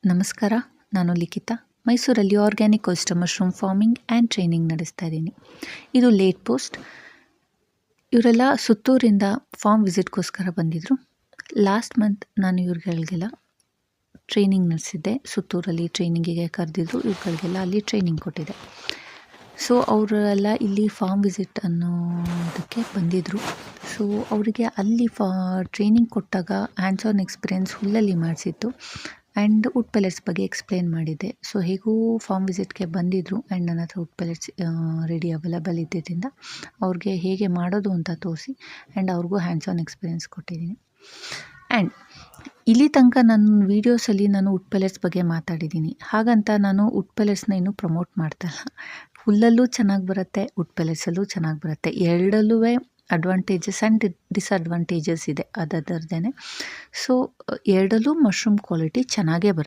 ನಮಸ್ಕಾರ. ನಾನು ಲಿಖಿತ. ಮೈಸೂರಲ್ಲಿ organic oyster mushroom farming and training ನಡೆಸ್ತಾ ಇದ್ದೀನಿ. ಇದು ಲೇಟ್ ಪೋಸ್ಟ್. ಇವರೆಲ್ಲ ಸುತ್ತೂರಿಂದ ಫಾರ್ಮ್ ವಿಸಿಟ್ಗೋಸ್ಕರ ಬಂದಿದ್ದರು. ಲಾಸ್ಟ್ ಮಂತ್ ನಾನು ಇವ್ರುಗಳಿಗೆಲ್ಲ ಟ್ರೈನಿಂಗ್ ನಡೆಸಿದ್ದೆ. ಸುತ್ತೂರಲ್ಲಿ ಟ್ರೈನಿಂಗಿಗೆ ಕರೆದಿದ್ರು. ಇವ್ರುಗಳಿಗೆಲ್ಲ ಅಲ್ಲಿ ಟ್ರೈನಿಂಗ್ ಕೊಟ್ಟಿದ್ದೆ. ಸೊ ಅವರೆಲ್ಲ ಇಲ್ಲಿ ಫಾರ್ಮ್ ವಿಸಿಟ್ ಅನ್ನೋದಕ್ಕೆ ಬಂದಿದ್ದರು. ಸೊ ಅವರಿಗೆ ಅಲ್ಲಿ ಟ್ರೈನಿಂಗ್ ಕೊಟ್ಟಾಗ ಹ್ಯಾಂಡ್ಸ್ ಆನ್ ಎಕ್ಸ್ಪೀರಿಯೆನ್ಸ್ ಹುಲ್ಲಲ್ಲಿ ಮಾಡಿಸಿತ್ತು ಆ್ಯಂಡ್ ವುಡ್ ಪೆಲೆಟ್ಸ್ ಬಗ್ಗೆ ಎಕ್ಸ್ಪ್ಲೇನ್ ಮಾಡಿದ್ದೆ. ಸೊ ಹೇಗೂ ಫಾರ್ಮ್ ವಿಸಿಟ್ಗೆ ಬಂದಿದ್ದರು ಆ್ಯಂಡ್ ನನ್ನ ಹತ್ರ ವುಡ್ ಪೆಲೆಟ್ಸ್ ರೆಡಿ ಅವೈಲಬಲ್ ಇದ್ದಿದ್ದರಿಂದ ಅವ್ರಿಗೆ ಹೇಗೆ ಮಾಡೋದು ಅಂತ ತೋರಿಸಿ ಆ್ಯಂಡ್ ಅವ್ರಿಗೂ ಹ್ಯಾಂಡ್ಸ್ ಆನ್ ಎಕ್ಸ್ಪೀರಿಯೆನ್ಸ್ ಕೊಟ್ಟಿದ್ದೀನಿ. ಆ್ಯಂಡ್ ಇಲ್ಲಿ ತನಕ ನನ್ನ ವೀಡಿಯೋಸಲ್ಲಿ ನಾನು ವುಡ್ ಪೆಲೆಟ್ಸ್ ಬಗ್ಗೆ ಮಾತಾಡಿದ್ದೀನಿ. ಹಾಗಂತ ನಾನು ವುಡ್ ಪೆಲೆಟ್ಸ್ನ ಇನ್ನೂ ಪ್ರಮೋಟ್ ಮಾಡ್ತಾಯಿಲ್ಲ. ಹುಲ್ಲಲ್ಲೂ ಚೆನ್ನಾಗಿ ಬರುತ್ತೆ, ವುಡ್ ಪೆಲೆಟ್ಸಲ್ಲೂ ಚೆನ್ನಾಗಿ ಬರುತ್ತೆ. ಎರಡಲ್ಲೂ ಅಡ್ವಾಂಟೇಜಸ್ ಆ್ಯಂಡ್ ಡಿಸ್ಅಡ್ವಾಂಟೇಜಸ್ ಇದೆ ಅದರದ್ದೇ. ಸೊ ಎರಡಲ್ಲೂ ಮಶ್ರೂಮ್ ಕ್ವಾಲಿಟಿ ಚೆನ್ನಾಗೇ ಬರುತ್ತೆ.